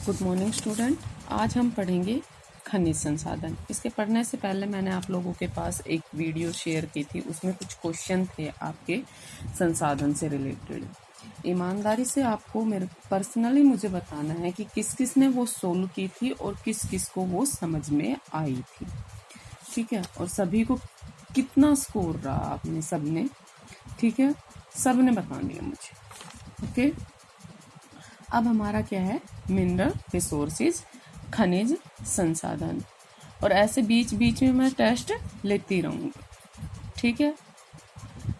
Good morning student. आज हम पढ़ेंगे खनिज संसाधन। इसके पढ़ने से पहले मैंने आप लोगों के पास एक वीडियो शेयर की थी, उसमें कुछ क्वेश्चन थे आपके संसाधन से रिलेटेड। ईमानदारी से आपको मेरे पर्सनली मुझे बताना है कि किस किस ने वो सोल्व की थी और किस किस को वो समझ में आई थी, ठीक है। और सभी को कितना स्कोर रहा आपने सबने, ठीक है, सबने बतानी है मुझे, ओके। अब हमारा क्या है, मिनरल रिसोर्सेज, खनिज संसाधन। और ऐसे बीच बीच में मैं टेस्ट लेती रहूंगी, ठीक है।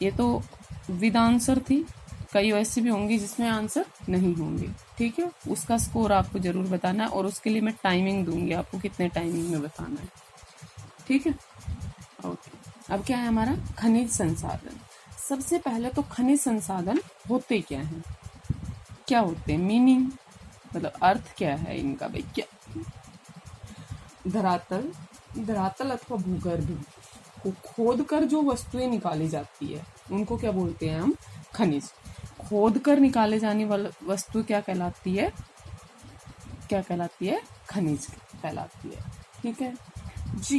ये तो विद आंसर थी, कई ऐसी भी होंगी जिसमें आंसर नहीं होंगे, ठीक है। उसका स्कोर आपको जरूर बताना है और उसके लिए मैं टाइमिंग दूंगी आपको, कितने टाइमिंग में बताना है, ठीक है, ओके। अब क्या है हमारा खनिज संसाधन। सबसे पहले तो खनिज संसाधन होते क्या हैं, क्या होते हैं, मीनिंग मतलब अर्थ क्या है इनका भाई। क्या धरातल अथवा भूगर्भ को खोद कर जो वस्तुएं निकाली जाती है उनको क्या बोलते हैं हम, खनिज। खोद कर निकाले जाने वाली वस्तु क्या कहलाती है, क्या कहलाती है, खनिज कहलाती है, ठीक है।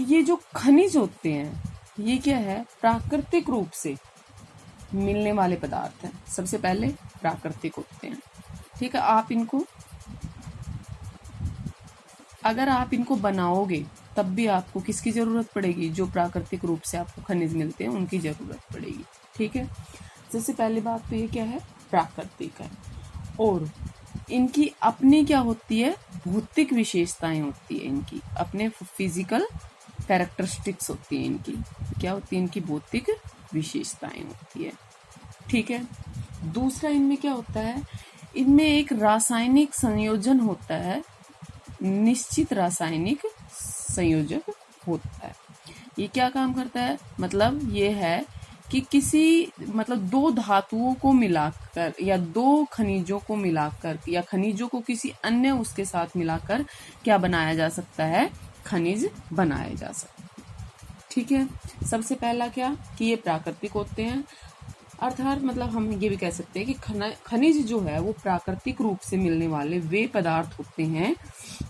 ये जो खनिज होते हैं ये क्या है, प्राकृतिक रूप से मिलने वाले पदार्थ हैं। सबसे पहले प्राकृतिक होते हैं, ठीक है। अगर आप इनको बनाओगे तब भी आपको किसकी जरूरत पड़ेगी, जो प्राकृतिक रूप से आपको खनिज मिलते हैं उनकी जरूरत पड़ेगी, ठीक है। सबसे पहली बात तो ये क्या है, प्राकृतिक है। और इनकी अपनी क्या होती है, भौतिक विशेषताएं होती है, इनकी अपने फिजिकल कैरेक्टरिस्टिक्स होती है, इनकी क्या होती है, इनकी भौतिक विशेषताएं होती है, ठीक है। दूसरा इनमें क्या होता है, इनमें एक रासायनिक संयोजन होता है, निश्चित रासायनिक संयोजक होता है। ये क्या काम करता है, मतलब ये है कि दो धातुओं को मिलाकर या दो खनिजों को मिलाकर या खनिजों को किसी अन्य उसके साथ मिलाकर क्या बनाया जा सकता है, खनिज बनाया जा सकता है, ठीक है। सबसे पहला क्या कि ये प्राकृतिक होते हैं, अर्थात मतलब हम ये भी कह सकते हैं कि खनिज जो है वो प्राकृतिक रूप से मिलने वाले वे पदार्थ होते हैं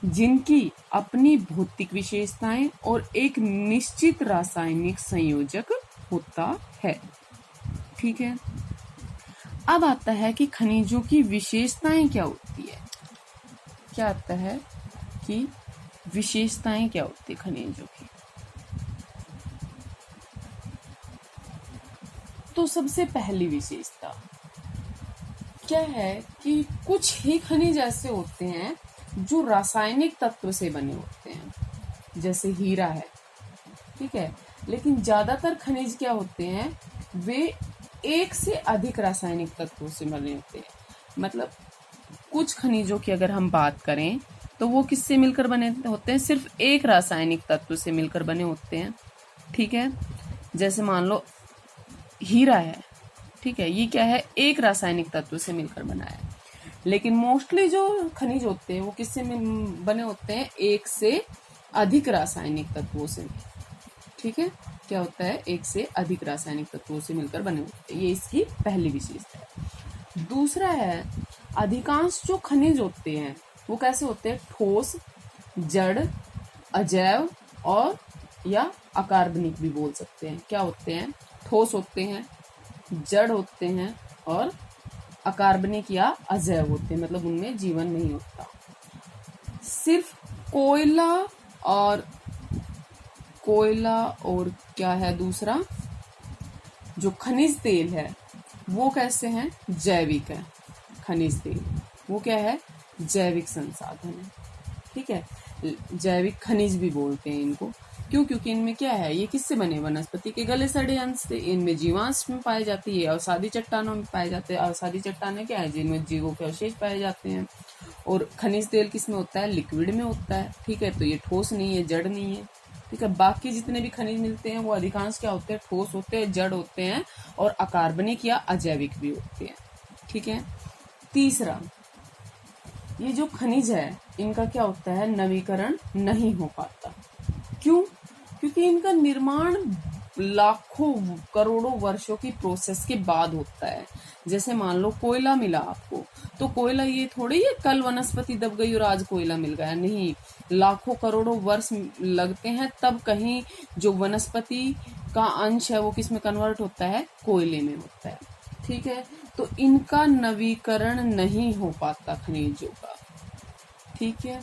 जिनकी अपनी भौतिक विशेषताएं और एक निश्चित रासायनिक संयोजक होता है, ठीक है। अब आता है कि खनिजों की विशेषताएं क्या होती है, क्या आता है कि विशेषताएं क्या होती है खनिजों की। तो सबसे पहली विशेषता क्या है कि कुछ ही खनिज ऐसे होते हैं जो रासायनिक तत्व से बने होते हैं, जैसे हीरा है, ठीक है। लेकिन ज्यादातर खनिज क्या होते हैं, वे एक से अधिक रासायनिक तत्वों से बने होते हैं। मतलब कुछ खनिजों की अगर हम बात करें तो वो किससे मिलकर बने होते हैं, सिर्फ एक रासायनिक तत्व से मिलकर बने होते हैं, ठीक है। जैसे मान लो हीरा है, ठीक है, ये क्या है, एक रासायनिक तत्व से मिलकर बना है। लेकिन मोस्टली जो खनिज होते हैं वो किससे बने होते हैं, एक से अधिक रासायनिक तत्वों से, ठीक है। क्या होता है, एक से अधिक रासायनिक तत्वों से मिलकर बने होते हैं, ये इसकी पहली विशेषता है। दूसरा है, अधिकांश जो खनिज होते हैं वो कैसे होते हैं, ठोस, जड़, अजैव और या अकार्बनिक भी बोल सकते हैं। क्या होते हैं, ठोस होते हैं, जड़ होते हैं और अकार्बनिक या अजैव होते हैं, मतलब उनमें जीवन नहीं होता। सिर्फ कोयला और क्या है दूसरा, जो खनिज तेल है वो कैसे हैं, जैविक है। खनिज तेल वो क्या है, जैविक संसाधन है, ठीक है। जैविक खनिज भी बोलते हैं इनको, क्यों, क्योंकि इनमें क्या है, ये किससे बने, वनस्पति के गले सड़े अंश से। इनमें जीवांश में पाए जाती है, अवसादी चट्टानों में पाए जाते हैं। अवसादी चट्टानें क्या है, जिनमें जीवों के अवशेष पाए जाते हैं। और खनिज तेल किसमें होता है, लिक्विड में होता है, ठीक है। तो ये ठोस नहीं है, जड़ नहीं है, ठीक है। बाकी जितने भी खनिज मिलते हैं वो अधिकांश क्या होते हैं, ठोस होते हैं, जड़ होते हैं और अकार्बनिक या अजैविक भी होते हैं, ठीक है। तीसरा, ये जो खनिज है इनका क्या होता है, नवीकरण नहीं हो पाता। क्यों, क्योंकि इनका निर्माण लाखों करोड़ों वर्षों की प्रोसेस के बाद होता है। जैसे मान लो कोयला मिला आपको, तो कोयला ये थोड़ी है कल वनस्पति दब गई और आज कोयला मिल गया, नहीं, लाखों करोड़ों वर्ष लगते हैं तब कहीं जो वनस्पति का अंश है वो किस में कन्वर्ट होता है, कोयले में होता है। ठीक है, तो इनका नवीकरण नहीं हो पाता खनिजों का। ठीक है,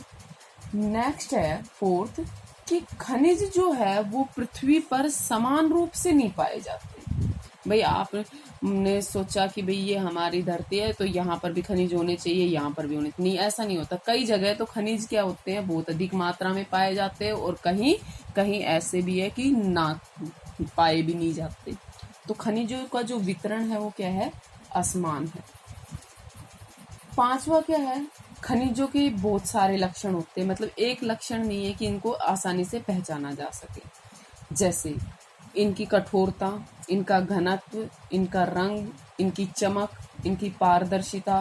नेक्स्ट है फोर्थ कि खनिज जो है वो पृथ्वी पर समान रूप से नहीं पाए जाते। भाई आपने सोचा कि भाई ये हमारी धरती है तो यहाँ पर भी खनिज होने चाहिए, यहाँ पर भी होने, नहीं, ऐसा नहीं होता। कई जगह तो खनिज क्या होते हैं, बहुत अधिक मात्रा में पाए जाते हैं और कहीं कहीं ऐसे भी है कि ना पाए भी नहीं जाते। तो खनिजों का जो वितरण है वो क्या है, असमान है। पांचवा क्या है, खनिजों के बहुत सारे लक्षण होते हैं, मतलब एक लक्षण नहीं है कि इनको आसानी से पहचाना जा सके। जैसे इनकी कठोरता, इनका घनत्व, इनका रंग, इनकी चमक, इनकी पारदर्शिता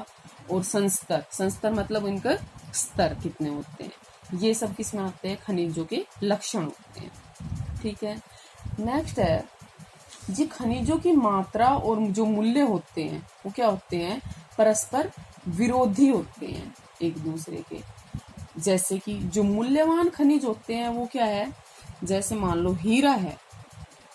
और संस्तर मतलब इनका स्तर कितने होते हैं, ये सब किसमें आते हैं, खनिजों के लक्षण होते हैं। ठीक है, नेक्स्ट है जी खनिजों की मात्रा और जो मूल्य होते हैं वो क्या होते हैं, परस्पर विरोधी होते हैं एक दूसरे के। जैसे कि जो मूल्यवान खनिज होते हैं वो क्या है, जैसे मान लो हीरा है,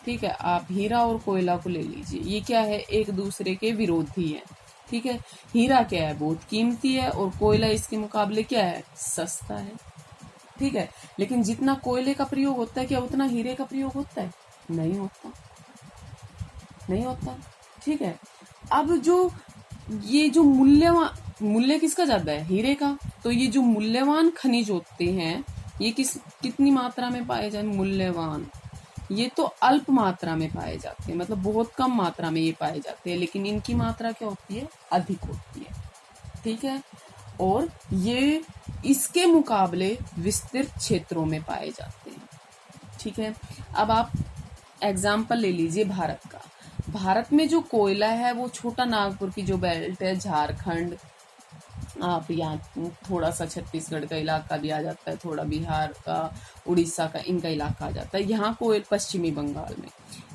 ठीक है, आप हीरा और कोयला को ले लीजिए, ये क्या है, एक दूसरे के विरोधी है। ठीक है, हीरा क्या है, बहुत कीमती है और कोयला इसके मुकाबले क्या है, सस्ता है। ठीक है, लेकिन जितना कोयले का प्रयोग होता है क्या उतना हीरे का प्रयोग होता है, नहीं होता, नहीं होता। ठीक है, अब जो ये जो मूल्य किसका ज्यादा है, हीरे का। तो ये जो मूल्यवान खनिज होते हैं ये कितनी मात्रा में पाए जाते, मूल्यवान, ये तो अल्प मात्रा में पाए जाते हैं, मतलब बहुत कम मात्रा में ये पाए जाते हैं, लेकिन इनकी मात्रा क्या होती है, अधिक होती है। ठीक है, और ये इसके मुकाबले विस्तृत क्षेत्रों में पाए जाते हैं। ठीक है, अब आप एग्जाम्पल ले लीजिए भारत का। भारत में जो कोयला है वो छोटा नागपुर की जो बेल्ट है, झारखंड, आप यहाँ थोड़ा सा छत्तीसगढ़ का इलाका भी आ जाता है, थोड़ा बिहार का, उड़ीसा का, इनका इलाका आ जाता है। यहाँ पश्चिमी बंगाल में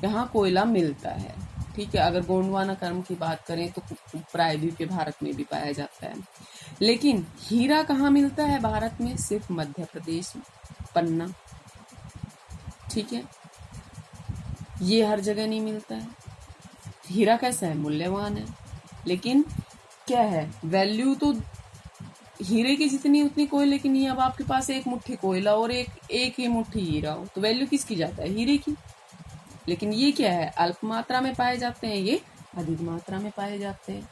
यहाँ कोयला मिलता है। ठीक है, अगर गोंडवाना कर्म की बात करें तो प्रायद्वीप के भारत में भी पाया जाता है। लेकिन हीरा कहाँ मिलता है भारत में, सिर्फ मध्य प्रदेश में, पन्ना। ठीक है, ये हर जगह नहीं मिलता है। हीरा कैसा है, मूल्यवान है, लेकिन क्या है, वैल्यू तो हीरे की जितनी उतनी कोयले की नहीं। अब आपके पास एक मुट्ठी कोयला और एक ही मुट्ठी हीरा हो तो वैल्यू किसकी जाता है, हीरे की। लेकिन ये क्या है, अल्प मात्रा में पाए जाते हैं, ये अधिक मात्रा में पाए जाते हैं।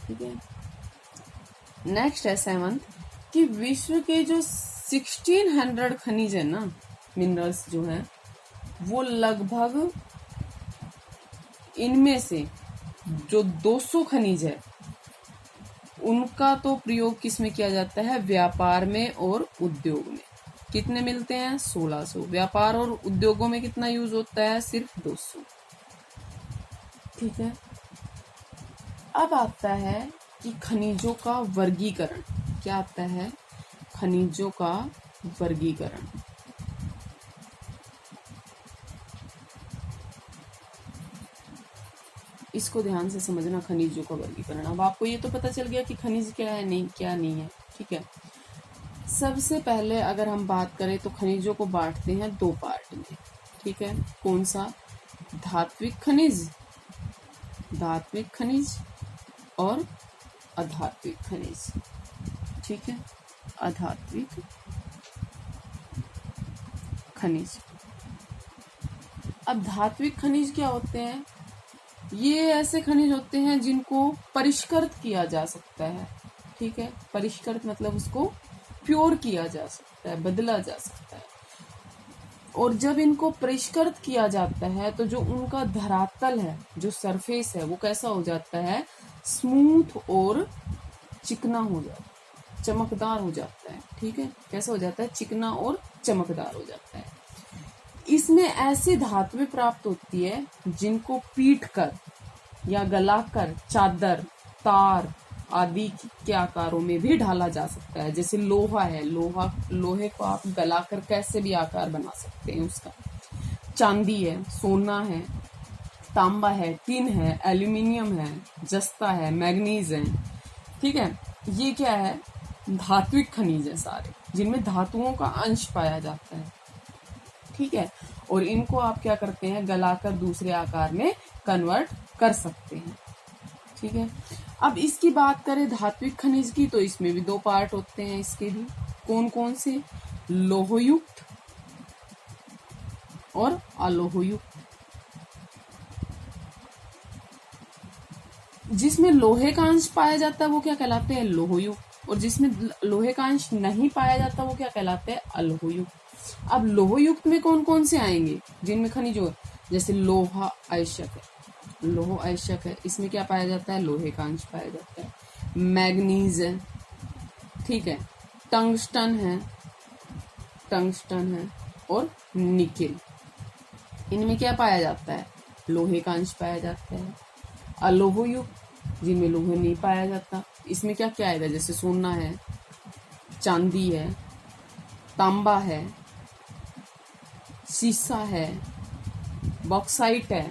ठीक है, नेक्स्ट है 7th कि विश्व के जो 1600 खनिज है ना, मिनरल्स जो है, वो लगभग इनमें से जो 200 खनिज है उनका तो प्रयोग किस में किया जाता है, व्यापार में और उद्योग में। कितने मिलते हैं, 1600। व्यापार और उद्योगों में कितना यूज होता है, सिर्फ 200। ठीक है, अब आता है कि खनिजों का वर्गीकरण। क्या आता है, खनिजों का वर्गीकरण। इसको ध्यान से समझना, खनिजों का वर्गीकरण। अब आपको ये तो पता चल गया कि खनिज क्या है, नहीं क्या नहीं है। ठीक है, सबसे पहले अगर हम बात करें तो खनिजों को बांटते हैं 2 पार्ट में। ठीक है, कौन सा, धात्विक खनिज, धात्विक खनिज और अधात्विक खनिज। ठीक है, अधात्विक खनिज। अब धात्विक खनिज क्या होते हैं, ये ऐसे खनिज होते हैं जिनको परिष्कृत किया जा सकता है। ठीक है, परिष्कृत मतलब उसको प्योर किया जा सकता है, बदला जा सकता है। और जब इनको परिष्कृत किया जाता है तो जो उनका धरातल है, जो सरफेस है, वो कैसा हो जाता है, स्मूथ और चिकना हो जाता है, चमकदार हो जाता है। ठीक है, कैसा हो जाता है, चिकना और चमकदार हो जाता है। इसमें ऐसी धातुएं प्राप्त होती है जिनको पीट कर या गलाकर चादर, तार आदि के आकारों में भी ढाला जा सकता है। जैसे लोहा है, लोहे को आप गलाकर कैसे भी आकार बना सकते हैं उसका। चांदी है, सोना है, तांबा है, टिन है, एल्यूमिनियम है, जस्ता है, मैग्नीज है, ठीक है, ये क्या है, धात्विक खनिज है सारे, जिनमें धातुओं का अंश पाया जाता है। ठीक है, और इनको आप क्या करते हैं, गलाकर दूसरे आकार में कन्वर्ट कर सकते हैं। ठीक है, अब इसकी बात करें धात्विक खनिज की, तो इसमें भी दो पार्ट होते हैं इसके भी। कौन कौन से, लोहयुक्त और अलोहयुक्त। जिसमें लोहे का अंश पाया जाता है वो क्या कहलाते हैं, लोहयुक्त, और जिसमें लोहे का अंश नहीं पाया जाता वो क्या कहलाते हैं, अलोहयुक्त। अब लोहयुक्त में कौन कौन से आएंगे, जिनमें खनिज हो, जैसे लोहा आवश्यक है, लोह आवश्यक है, इसमें क्या पाया जाता है, लोहे का अंश पाया जाता है। मैग्नीज है, ठीक है, टंगस्टन है, टंगस्टन है, और निकेल, इनमें क्या पाया जाता है, लोहे का अंश पाया जाता है। अलोहयुक्त, जिनमें लोहे नहीं पाया जाता, इसमें क्या क्या आएगा, जैसे सोना है, चांदी है, तांबा है, सीसा है, बॉक्साइट है,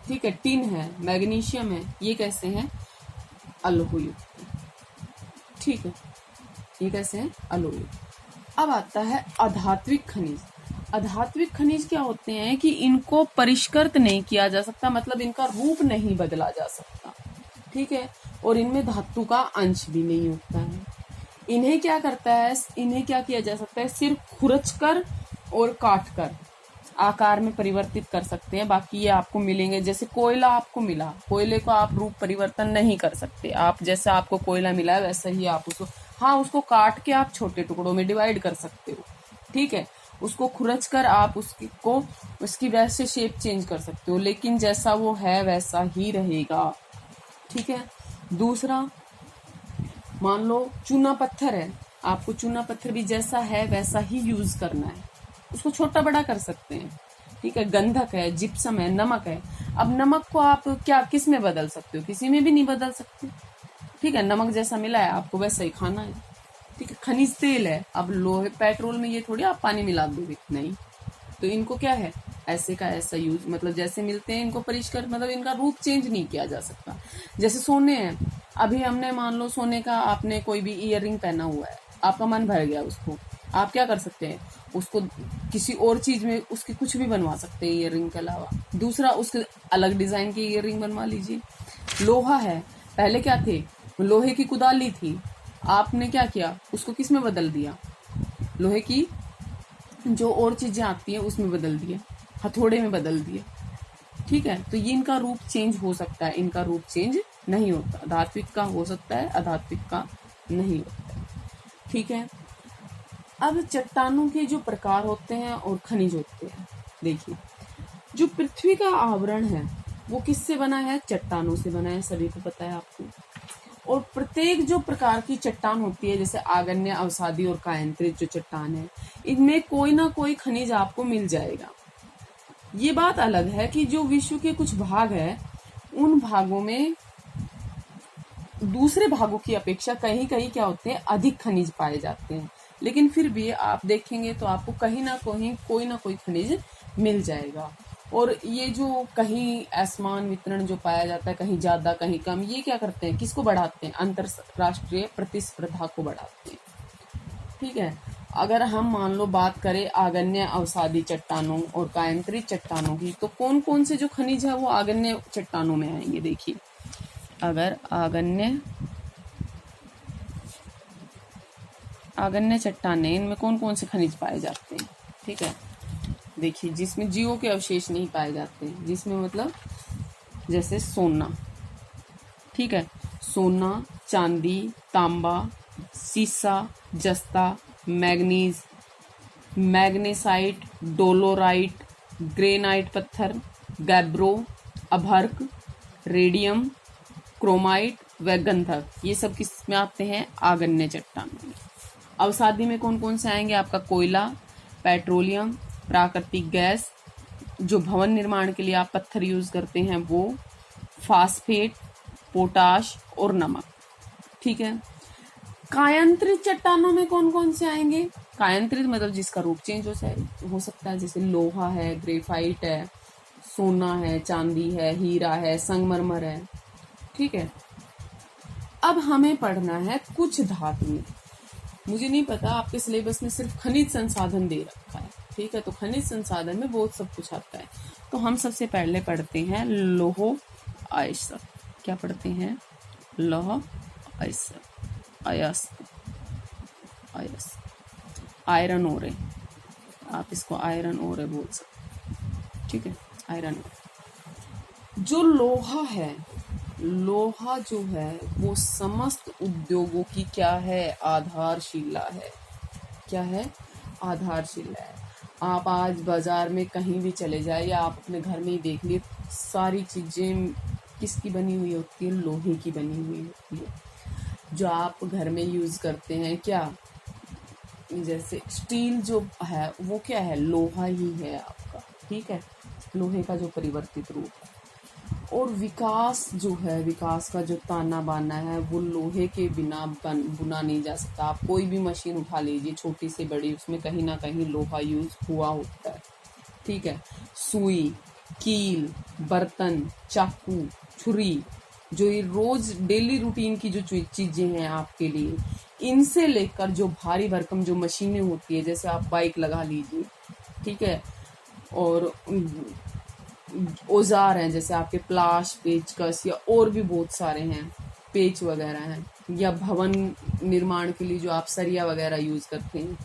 ठीक है, टिन है, मैग्नीशियम है, ये कैसे हैं, अलोहयुक्त। ठीक है, ये कैसे हैं, अलोहयुक्त। अब आता है अधात्विक खनिज। अधात्विक खनिज क्या होते हैं कि इनको परिष्कृत नहीं किया जा सकता, मतलब इनका रूप नहीं बदला जा सकता। ठीक है, और इनमें धातु का अंश भी नहीं होता है। इन्हें क्या करता है, इन्हें क्या किया जा सकता है, सिर्फ खुरच कर और काट कर आकार में परिवर्तित कर सकते हैं। बाकी ये आपको मिलेंगे, जैसे कोयला आपको मिला, कोयले को आप रूप परिवर्तन नहीं कर सकते। आप जैसा आपको कोयला मिला है वैसा ही आप उसको, हाँ, उसको काट के आप छोटे टुकड़ों में डिवाइड कर सकते हो। ठीक है, उसको खुरच कर आप उसकी वैसे शेप चेंज कर सकते हो, लेकिन जैसा वो है वैसा ही रहेगा। ठीक है, दूसरा, मान लो चूना पत्थर है, आपको चूना पत्थर भी जैसा है वैसा ही यूज करना है, उसको छोटा बड़ा कर सकते हैं। ठीक है, गंधक है, जिप्सम है, नमक है। अब नमक को आप क्या किस में बदल सकते हो, किसी में भी नहीं बदल सकते। ठीक है, नमक जैसा मिला है आपको वैसा ही खाना है। ठीक है, खनिज तेल है, अब लोहे पेट्रोल में ये थोड़ी आप पानी मिला दोगे, नहीं, तो इनको क्या है, ऐसे का ऐसा यूज, मतलब जैसे मिलते हैं इनको परिष्कृत, मतलब इनका रूप चेंज नहीं किया जा सकता। जैसे सोने हैं, अभी हमने मान लो सोने का आपने कोई भी ईयर रिंग पहना हुआ है, आपका मन भर गया उसको, आप क्या कर सकते हैं, उसको किसी और चीज में उसकी कुछ भी बनवा सकते हैं ईयर रिंग के अलावा, दूसरा उसके अलग डिजाइन की ईयर रिंग बनवा लीजिए। लोहा है, पहले क्या थे, लोहे की कुदाली थी, आपने क्या किया, उसको किस में बदल दिया, लोहे की जो और चीजें आती हैं उसमें बदल दिया, हथौड़े में बदल दिया। ठीक है, तो ये इनका रूप चेंज हो सकता है, इनका रूप चेंज नहीं होता। धात्विक का हो सकता है, अधात्विक का नहीं होता। ठीक है, अब चट्टानों के जो प्रकार होते हैं और खनिज होते हैं, देखिए, जो पृथ्वी का आवरण है वो किससे बना है, चट्टानों से बना है, सभी को पता है आपको। और प्रत्येक जो प्रकार की चट्टान होती है, जैसे आग्नेय, अवसादी और कायांतरित जो चट्टान है, इनमें कोई ना कोई खनिज आपको मिल जाएगा। ये बात अलग है कि जो विश्व के कुछ भाग है, उन भागों में दूसरे भागों की अपेक्षा कहीं कहीं क्या होते हैं, अधिक खनिज पाए जाते हैं, लेकिन फिर भी आप देखेंगे तो आपको कहीं ना कहीं कोई ना कोई खनिज मिल जाएगा। और ये जो कहीं असमान वितरण जो पाया जाता है, कहीं ज्यादा कहीं कम, ये क्या करते हैं, किसको बढ़ाते हैं, अंतरराष्ट्रीय प्रतिस्पर्धा को बढ़ाते हैं। ठीक है, अगर हम मान लो बात करें आग्नेय अवसादी चट्टानों और कायांतरित चट्टानों की, तो कौन कौन से जो खनिज है वो आग्नेय चट्टानों में आएंगे। देखिए, अगर आग्नेय चट्टानें, इनमें कौन कौन से खनिज पाए जाते हैं। ठीक है, देखिए, जिसमें जीवों के अवशेष नहीं पाए जाते, जिसमें मतलब जैसे सोना, ठीक है, सोना, चांदी, तांबा, सीसा, जस्ता, मैग्नीज, मैग्नेसाइट, डोलोराइट, ग्रेनाइट पत्थर, गैब्रो, अभर्क, रेडियम, क्रोमाइट व गंधक, ये सब किस में आते हैं, आग्नेय चट्टानों में। अवसादी में कौन कौन से आएंगे, आपका कोयला, पेट्रोलियम, प्राकृतिक गैस, जो भवन निर्माण के लिए आप पत्थर यूज करते हैं वो, फास्फेट, पोटाश और नमक। ठीक है, कायांतरित चट्टानों में कौन कौन से आएंगे, कायांतरित मतलब जिसका रूप चेंज हो सकता है, जैसे लोहा है, ग्रेफाइट है, सोना है, चांदी है, हीरा है, संगमरमर है। ठीक है, अब हमें पढ़ना है कुछ धातुएं। मुझे नहीं पता, आपके सिलेबस में सिर्फ खनिज संसाधन दे रखा है, ठीक है। तो खनिज संसाधन में बहुत सब कुछ आता है। तो हम सबसे पहले पढ़ते हैं लौह अयस्क। क्या पढ़ते हैं? लौह अयस्क, अयस्क, अयस्क, आयरन ओर है, आप इसको आयरन ओर बोल सकते, ठीक है, आयरन। जो लोहा है, लोहा जो है वो समस्त उद्योगों की क्या है? आधारशिला है। क्या है? आधारशिला है। आप आज बाजार में कहीं भी चले जाए या आप अपने घर में ही देख लिए, सारी चीजें किसकी बनी हुई होती है? लोहे की बनी हुई होती है। जो आप घर में यूज करते हैं, क्या जैसे स्टील जो है वो क्या है? लोहा ही है आपका, ठीक है, लोहे का जो परिवर्तित रूप है। और विकास जो है, विकास का जो ताना बाना है वो लोहे के बिना बुना नहीं जा सकता। आप कोई भी मशीन उठा लीजिए, छोटी से बड़ी, उसमें कहीं ना कहीं लोहा यूज हुआ होता है, ठीक है। सुई, कील, बर्तन, चाकू, छुरी, जो ये रोज डेली रूटीन की जो चीजें हैं आपके लिए, इनसे लेकर जो भारी भरकम जो मशीनें होती है, जैसे आप बाइक लगा लीजिए, ठीक है, और औजार हैं जैसे आपके प्लाश, पेचकस या और भी बहुत सारे हैं, पेच वगैरह हैं, या भवन निर्माण के लिए जो आप सरिया वगैरह यूज करते हैं,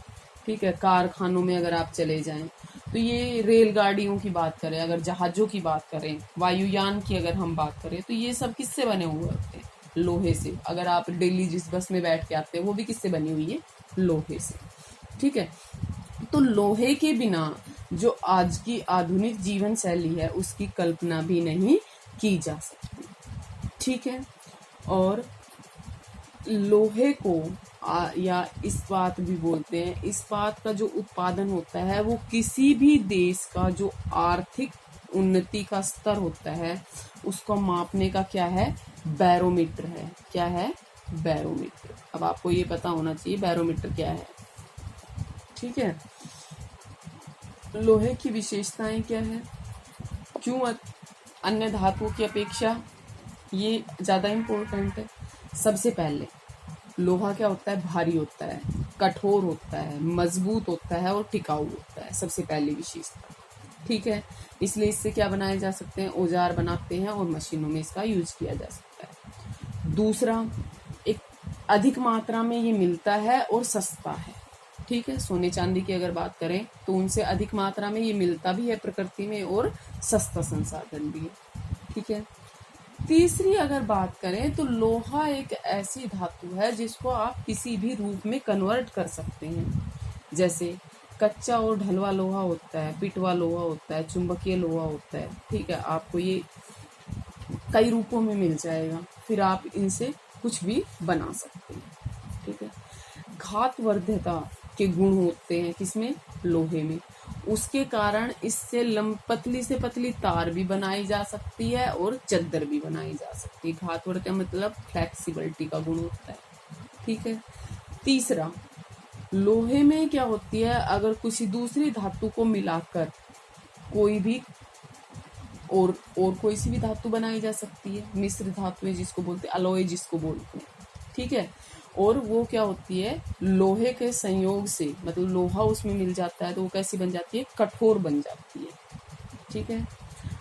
ठीक है। कारखानों में अगर आप चले जाएं, तो ये रेलगाड़ियों की बात करें, अगर जहाजों की बात करें, वायुयान की अगर हम बात करें, तो ये सब किससे बने हुए होते हैं? लोहे से। अगर आप दिल्ली जिस बस में बैठ के आते हैं वो भी किससे बनी हुई है? लोहे से, ठीक है। तो लोहे के बिना जो आज की आधुनिक जीवन शैली है उसकी कल्पना भी नहीं की जा सकती, ठीक है। और लोहे को या इस्पात भी बोलते हैं। इस्पात का जो उत्पादन होता है वो किसी भी देश का जो आर्थिक उन्नति का स्तर होता है उसको मापने का क्या है? बैरोमीटर है। क्या है? बैरोमीटर। अब आपको ये पता होना चाहिए बैरोमीटर क्या है, ठीक है। लोहे की विशेषताएं क्या है? क्यों अन्य धातुओं की अपेक्षा ये ज्यादा इम्पोर्टेंट है? सबसे पहले लोहा क्या होता है? भारी होता है, कठोर होता है, मजबूत होता है और टिकाऊ होता है, सबसे पहली विशेषता, ठीक है। इसलिए इससे क्या बनाए जा सकते हैं? औजार बनाते हैं और मशीनों में इसका यूज किया जा सकता है। दूसरा, एक अधिक मात्रा में ये मिलता है और सस्ता है, ठीक है। सोने चांदी की अगर बात करें तो उनसे अधिक मात्रा में ये मिलता भी है प्रकृति में और सस्ता संसाधन भी है, ठीक है। तीसरी अगर बात करें तो लोहा एक ऐसी धातु है जिसको आप किसी भी रूप में कन्वर्ट कर सकते हैं। जैसे कच्चा और ढलवा लोहा होता है, पिटवा लोहा होता है, चुंबकीय लोहा होता है, ठीक है। आपको ये कई रूपों में मिल जाएगा, फिर आप इनसे कुछ भी बना सकते हैं, ठीक है। घातवर्धता के गुण होते हैं किसमें? लोहे में। उसके कारण इससे पतली से पतली तार भी बनाई जा सकती है और चद्दर भी बनाई जा सकती है। घातवर्धता मतलब फ्लेक्सिबिलिटी का गुण होता है, ठीक है। तीसरा, लोहे में क्या होती है? अगर किसी दूसरी धातु को मिलाकर कोई भी और कोई सी भी धातु बनाई जा सकती है। मिश्र धातुएं जिसको बोलते हैं, अलॉय जिसको बोलते हैं, ठीक है। और वो क्या होती है? लोहे के संयोग से, मतलब लोहा उसमें मिल जाता है तो वो कैसी बन जाती है? कठोर बन जाती है, ठीक है।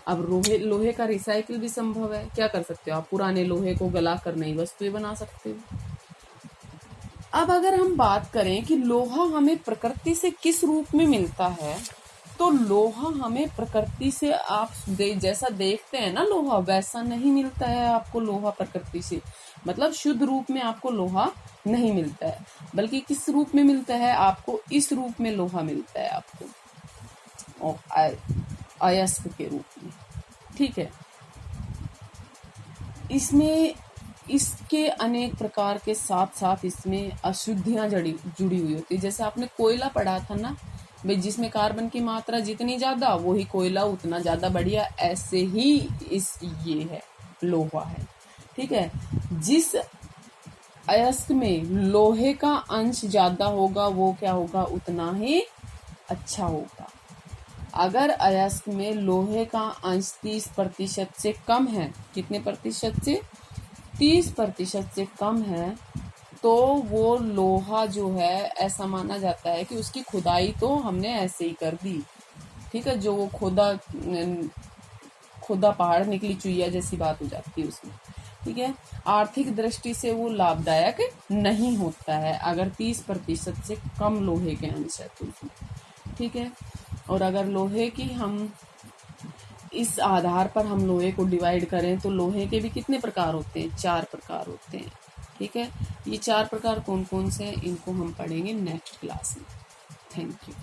अब लोहे का रिसाइकिल भी संभव है। क्या कर सकते हो आप? पुराने लोहे को गला कर नई वस्तुएं बना सकते हो। अब अगर हम बात करें कि लोहा हमें प्रकृति से किस रूप में मिलता है, तो लोहा हमें प्रकृति से आप जैसा देखते हैं ना लोहा, वैसा नहीं मिलता है आपको लोहा प्रकृति से। मतलब शुद्ध रूप में आपको लोहा नहीं मिलता है, बल्कि किस रूप में मिलता है आपको? इस रूप में लोहा मिलता है आपको, और अयस्क के रूप में, ठीक है। इसमें इसके अनेक प्रकार के साथ साथ इसमें अशुद्धियां जुड़ी हुई होती है। जैसे आपने कोयला पढ़ा था ना भाई, जिसमें कार्बन की मात्रा जितनी ज्यादा वही कोयला उतना ज्यादा बढ़िया, ऐसे ही ये है लोहा है, ठीक है। जिस अयस्क में लोहे का अंश ज्यादा होगा वो क्या होगा? उतना ही अच्छा होगा। अगर अयस्क में लोहे का अंश 30% से कम है, कितने प्रतिशत से? 30% से कम है तो वो लोहा जो है ऐसा माना जाता है कि उसकी खुदाई तो हमने ऐसे ही कर दी, ठीक है, जो वो खुदा पहाड़ निकली चुईया जैसी बात हो जाती है उसमें, ठीक है। आर्थिक दृष्टि से वो लाभदायक नहीं होता है अगर 30% से कम लोहे के अंश है तो उसमें, ठीक है। और अगर लोहे की हम इस आधार पर हम लोहे को डिवाइड करें तो लोहे के भी कितने प्रकार होते हैं, 4 प्रकार होते हैं, ठीक है। ये 4 प्रकार कौन कौन से हैं इनको हम पढ़ेंगे नेक्स्ट क्लास में। Thank you.